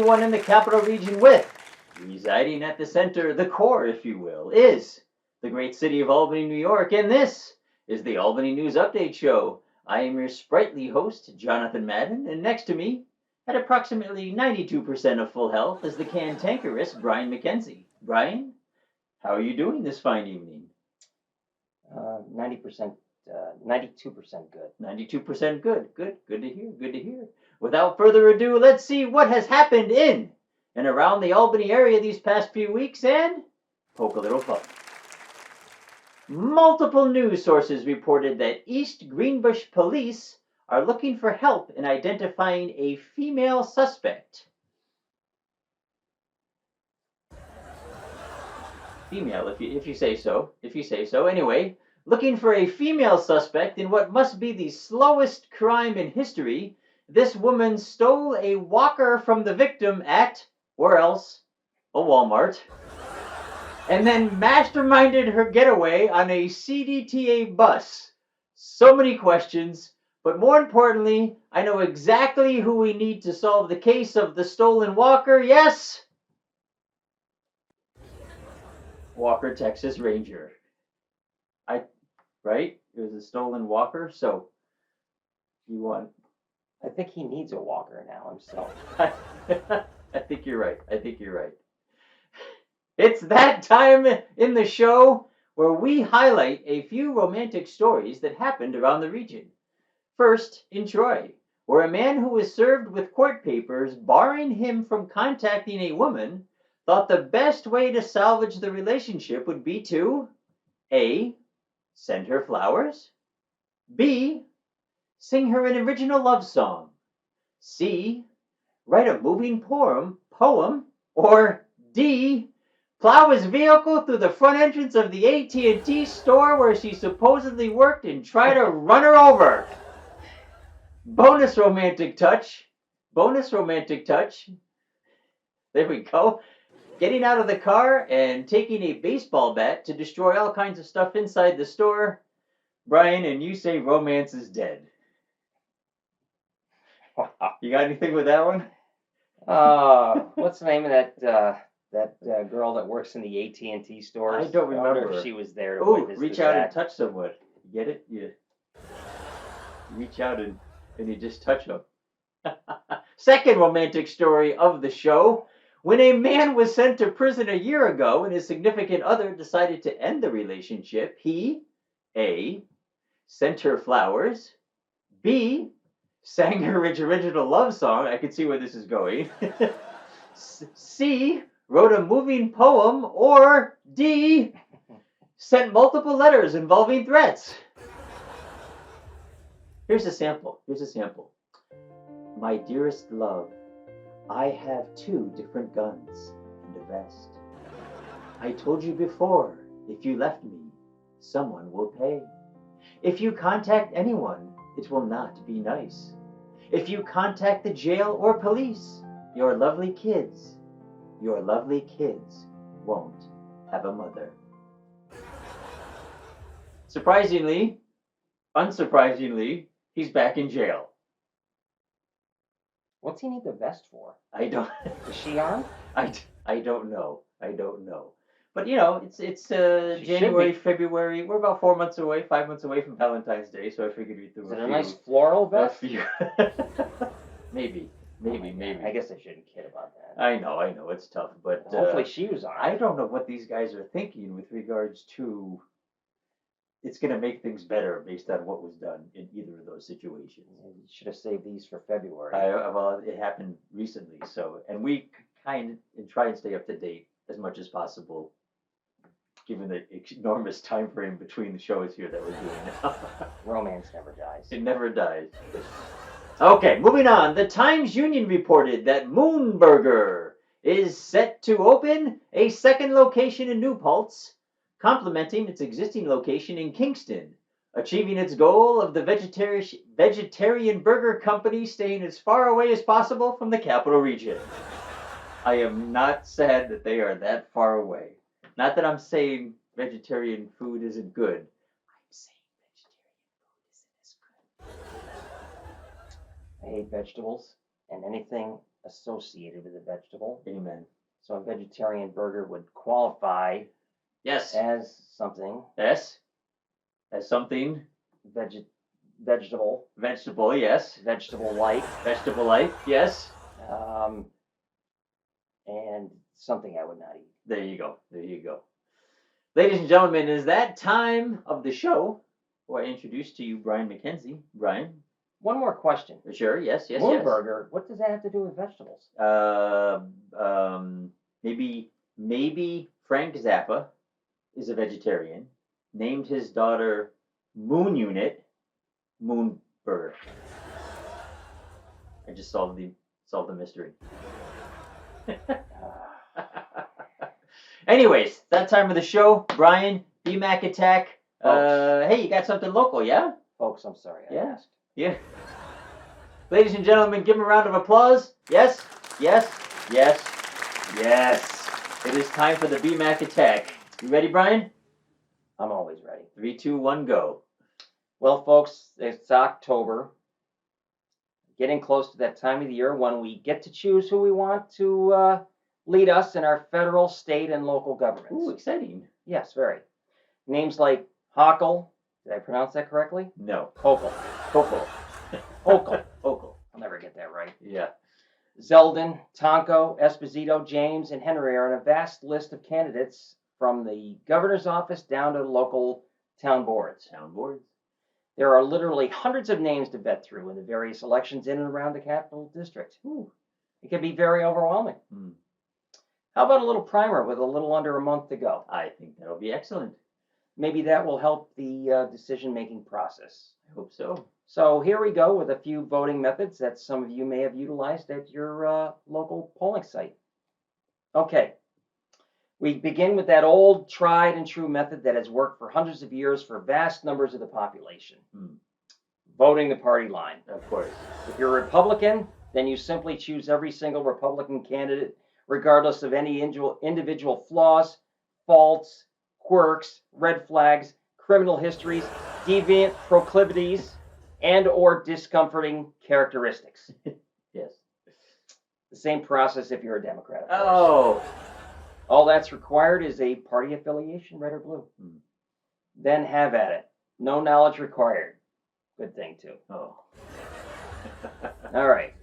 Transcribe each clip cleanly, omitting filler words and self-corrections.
one in the capital region with, residing at the center, the core, if you will, is the great city of Albany, New York, and this is the Albany News Update Show. I am your sprightly host, Jonathan Madden, and next to me, at approximately 92% of full health, is the cantankerous Brian McKenzie. Brian, how are you doing this fine evening? 90%, 92% good. 92% good. Good to hear. Good to hear. Without further ado, let's see what has happened in and around the Albany area these past few weeks and poke a little fun. Multiple news sources reported that East Greenbush police are looking for help in identifying a female suspect. Female, if you say so. If you say so. Anyway, looking for a female suspect in what must be the slowest crime in history, this woman stole a walker from the victim at, or else, a Walmart, and then masterminded her getaway on a CDTA bus. So many questions, but more importantly, I know exactly who we need to solve the case of the stolen walker. Yes, Walker, Texas Ranger. Right? It was a stolen walker, so you want... I think he needs a walker now himself. I think you're right. It's that time in the show where we highlight a few romantic stories that happened around the region. First, in Troy, where a man who was served with court papers barring him from contacting a woman thought the best way to salvage the relationship would be to A. Send her flowers. B. Sing her an original love song. C. Write a moving poem. Or D. Plow his vehicle through the front entrance of the AT&T store where she supposedly worked and try to run her over. Bonus romantic touch. There we go. Getting out of the car and taking a baseball bat to destroy all kinds of stuff inside the store. Brian, and you say romance is dead. You got anything with that one? What's the name of that girl that works in the AT&T stores? I don't remember. I wonder if she was there to Oh, witness reach this out act. and touch someone. You get it? You reach out and you just touch them. Second romantic story of the show. When a man was sent to prison a year ago and his significant other decided to end the relationship, he A. Sent her flowers. B. Sang her original love song. I can see where this is going. C. Wrote a moving poem. Or D. Sent multiple letters involving threats. Here's a sample. My dearest love, I have 2 different guns and a vest. I told you before, if you left me, someone will pay. If you contact anyone, it will not be nice. If you contact the jail or police, your lovely kids won't have a mother. Unsurprisingly, he's back in jail. What's he need the vest for? I don't... Is she armed? I don't know. But it's January, February. We're about 5 months away from Valentine's Day, so I figured we'd do Is it a nice floral vest? Maybe. I guess I shouldn't kid about that. I know, it's tough, but hopefully she was armed. I don't know what these guys are thinking with regards to it's going to make things better based on what was done in either of those situations. You should have saved these for February. Well, it happened recently, and we try and stay up to date as much as possible, given the enormous time frame between the shows here that we're doing now. Romance never dies. It never dies. Okay, moving on. The Times-Union reported that Moonburger is set to open a second location in New Paltz, complementing its existing location in Kingston, achieving its goal of the vegetarian burger company staying as far away as possible from the capital region. I am not sad that they are that far away. Not that I'm saying vegetarian food isn't good. I'm saying vegetarian food isn't as good. I hate vegetables and anything associated with a vegetable. Amen. So a vegetarian burger would qualify Yes. as something. Yes. As something. Vegetable. Vegetable, yes. Vegetable-like. Vegetable-like, yes. And something I would not eat. There you go. There you go. Ladies and gentlemen, it is that time of the show where I introduce to you Brian McKenzie. Brian? One more question. Sure, yes. Moonburger, what does that have to do with vegetables? Maybe Frank Zappa is a vegetarian, named his daughter Moon Unit Moonburger. I just solved the mystery. Anyways, that time of the show, Brian, BMac Attack. Hey, you got something local, yeah? Folks, I'm sorry I asked. Yeah. Ladies and gentlemen, give him a round of applause. Yes. It is time for the BMac Attack. You ready, Brian? I'm always ready. 3, 2, 1, go. Well, folks, it's October. Getting close to that time of the year when we get to choose who we want to lead us in our federal, state, and local governments. Ooh, exciting. Yes, very. Names like Hochul. Did I pronounce that correctly? No. Hochul. Hochul. I'll never get that right. Yeah. Zeldin, Tonko, Esposito, James, and Henry are on a vast list of candidates from the governor's office down to the local town boards. There are literally hundreds of names to vet through in the various elections in and around the Capital District. Ooh. It can be very overwhelming. How about a little primer with a little under a month to go? I think that'll be excellent. Maybe that will help the decision-making process. I hope so. So here we go with a few voting methods that some of you may have utilized at your local polling site. Okay. We begin with that old tried and true method that has worked for hundreds of years for vast numbers of the population. Voting the party line. Of course. If you're a Republican, then you simply choose every single Republican candidate, regardless of any individual flaws, faults, quirks, red flags, criminal histories, deviant proclivities, and or discomforting characteristics. Yes. The same process if you're a Democrat. Oh. All that's required is a party affiliation, red or blue. Then have at it. No knowledge required. Good thing, too. Oh. All right.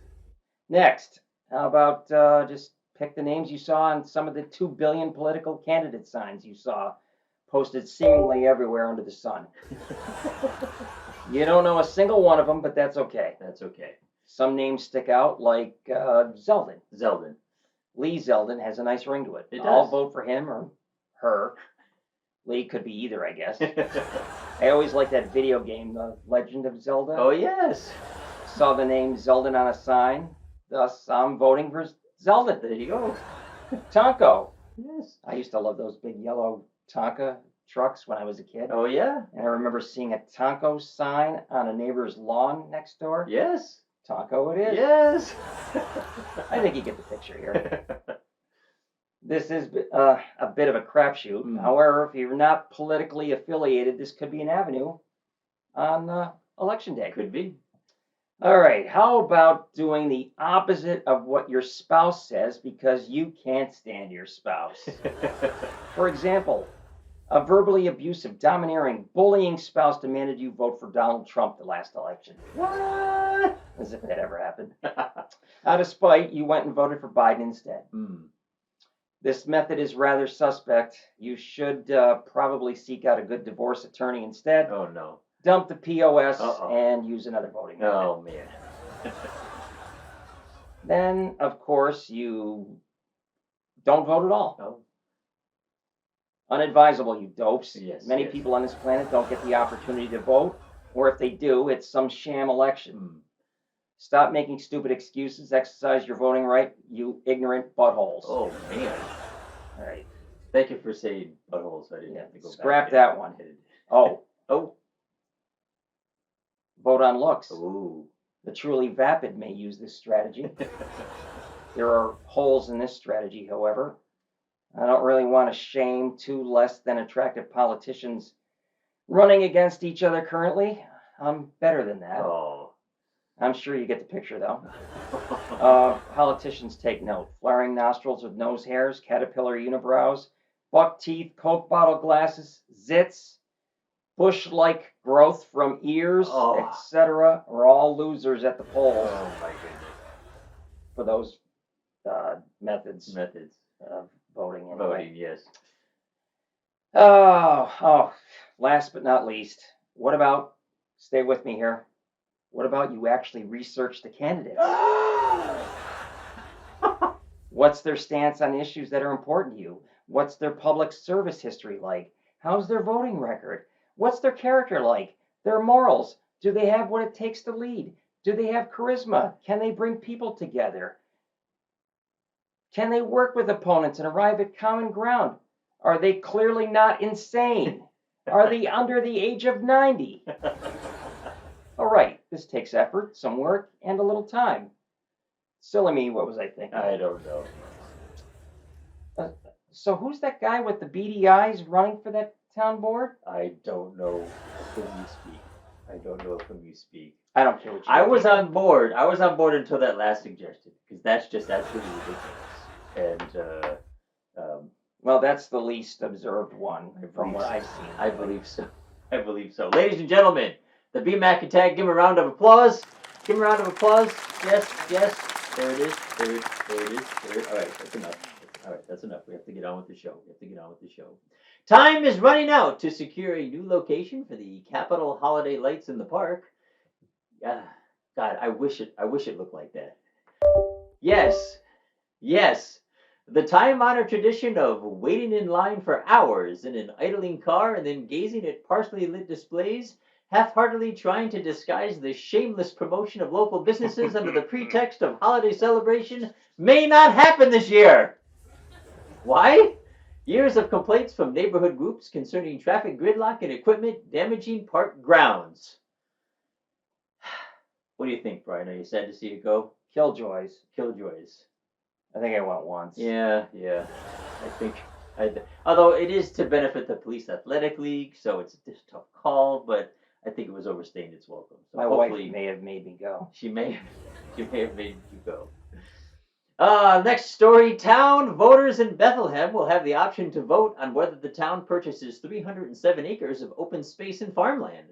Next, how about just pick the names you saw on some of the 2 billion political candidate signs you saw posted seemingly everywhere under the sun. You don't know a single one of them, but that's okay. That's okay. Some names stick out, like Zeldin. Zeldin. Lee Zeldin has a nice ring to it. It does. I'll vote for him or her. Lee could be either, I guess. I always like that video game, The Legend of Zelda. Oh, yes. Saw the name Zeldin on a sign. Thus, I'm voting for Zeldin. There you go. Tonko. Yes. I used to love those big yellow Tonka trucks when I was a kid. Oh, yeah? And I remember seeing a Tonko sign on a neighbor's lawn next door. Yes. Tonko it is. Yes. I think you get the picture here. This is a bit of a crapshoot. However, if you're not politically affiliated, this could be an avenue on Election Day. Could be. All right. How about doing the opposite of what your spouse says because you can't stand your spouse? For example, a verbally abusive, domineering, bullying spouse demanded you vote for Donald Trump the last election. What? As if that ever happened. Out of spite, you went and voted for Biden instead. This method is rather suspect. You should probably seek out a good divorce attorney instead. Oh, no. Dump the POS and use another voting method. Oh, man. Then, of course, you don't vote at all. Oh. Unadvisable, you dopes. Yes, Many people on this planet don't get the opportunity to vote, or if they do, it's some sham election. Stop making stupid excuses. Exercise your voting right, you ignorant buttholes. Oh, man. All right. Thank you for saying buttholes. I didn't have to go Scrap back. that one. Oh. Vote on looks. Ooh. The truly vapid may use this strategy. There are holes in this strategy, however. I don't really want to shame 2 less than attractive politicians running against each other currently. I'm better than that. Oh. I'm sure you get the picture, though. Politicians take note. Flaring nostrils with nose hairs, caterpillar unibrows, buck teeth, Coke bottle glasses, zits, bush-like growth from ears, Oh. etc. are all losers at the polls Oh my goodness. for those methods Methods. of voting. Anyway. Voting, yes. Oh, last but not least, what about, stay with me here, what about you actually research the candidates? What's their stance on issues that are important to you? What's their public service history like? How's their voting record? What's their character like? Their morals? Do they have what it takes to lead? Do they have charisma? Can they bring people together? Can they work with opponents and arrive at common ground? Are they clearly not insane? Are they under the age of 90? All right, this takes effort, some work, and a little time. Silly me, what was I thinking? I don't know. So who's that guy with the beady eyes running for that town board? I don't know whom you speak. I don't know of whom you speak. I don't care what you I think. was on board. I was on board until that last suggestion, because that's just absolutely ridiculous. And well, that's the least observed one from what I've seen. I believe so. I believe so. Ladies and gentlemen, the BMac attack. Give him a round of applause. Give him a round of applause. Yes, yes. There it is. There it is. All right, that's enough. All right, that's enough. We have to get on with the show. Time is running out to secure a new location for the Capitol holiday lights in the park. God, I wish it looked like that. Yes. The time-honored tradition of waiting in line for hours in an idling car and then gazing at partially lit displays, half-heartedly trying to disguise the shameless promotion of local businesses under the pretext of holiday celebration may not happen this year. Why? Years of complaints from neighborhood groups concerning traffic gridlock and equipment damaging park grounds. What do you think, Brian? Are you sad to see it go? Killjoys. I think I went once. Yeah. Although it is to benefit the Police Athletic League, so it's a tough call, but I think it was overstaying its welcome. So my wife may have made me go. She may have made you go. Next story. Town voters in Bethlehem will have the option to vote on whether the town purchases 307 acres of open space and farmland,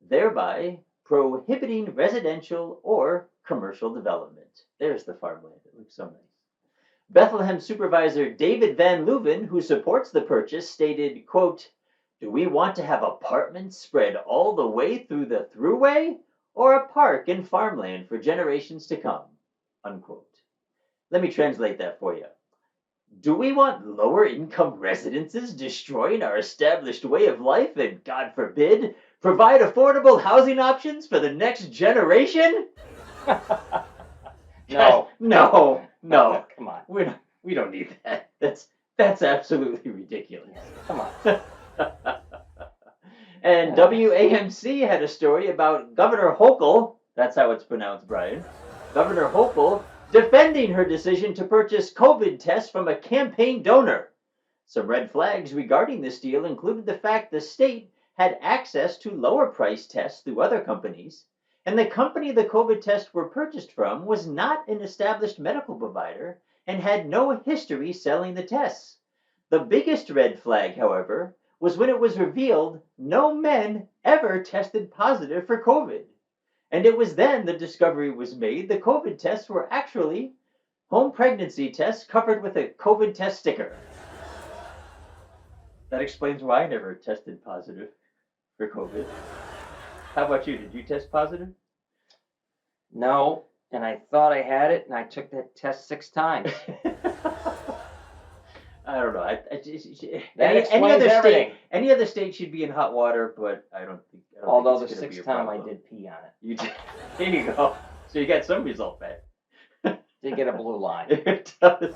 thereby prohibiting residential or commercial development. There's the farmland. It looks so nice. Bethlehem Supervisor David Van Leuven, who supports the purchase, stated, quote, "Do we want to have apartments spread all the way through the thruway, or a park and farmland for generations to come?" Unquote. Let me translate that for you. Do we want lower income residences destroying our established way of life and, God forbid, provide affordable housing options for the next generation? No. Come on. We don't need that. That's absolutely ridiculous. Come on. And WAMC had a story about Governor Hochul, that's how it's pronounced, Brian, Governor Hochul defending her decision to purchase COVID tests from a campaign donor. Some red flags regarding this deal included the fact the state had access to lower-priced tests through other companies, and the company the COVID tests were purchased from was not an established medical provider and had no history selling the tests. The biggest red flag, however, was when it was revealed no men ever tested positive for COVID. And it was then the discovery was made the COVID tests were actually home pregnancy tests covered with a COVID test sticker. That explains why I never tested positive for COVID. How about you? Did you test positive? No, and I thought I had it, and I took that test 6 times. I don't know. Any other state should be in hot water, but I don't think. Although the 6th time I did pee on it. You did. There you go. So you got some result back. Did get a blue line. It does.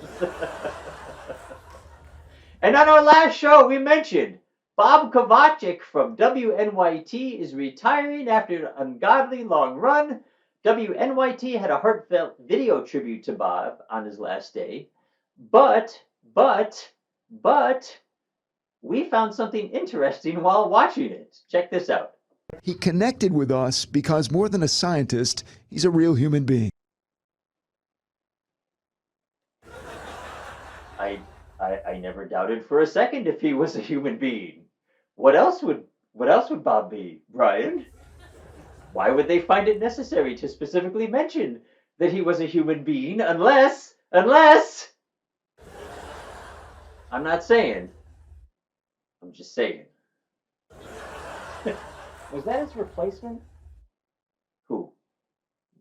And on our last show, we mentioned Bob Kovacic from WNYT is retiring after an ungodly long run. WNYT had a heartfelt video tribute to Bob on his last day. But we found something interesting while watching it. Check this out. He connected with us because more than a scientist, he's a real human being. I never doubted for a second if he was a human being. What else would Bob be, Brian? Why would they find it necessary to specifically mention that he was a human being unless I'm not saying. I'm just saying. Was that his replacement? Who?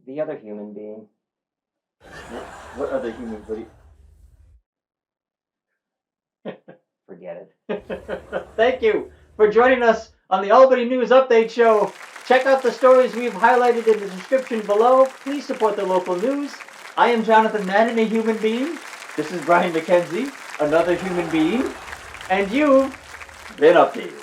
The other human being. What other human being? Forget it. Thank you for joining us on the Albany News Update Show. Check out the stories we've highlighted in the description below. Please support the local news. I am Jonathan Madden, a human being. This is Brian McKenzie, another human being. And you've been updated.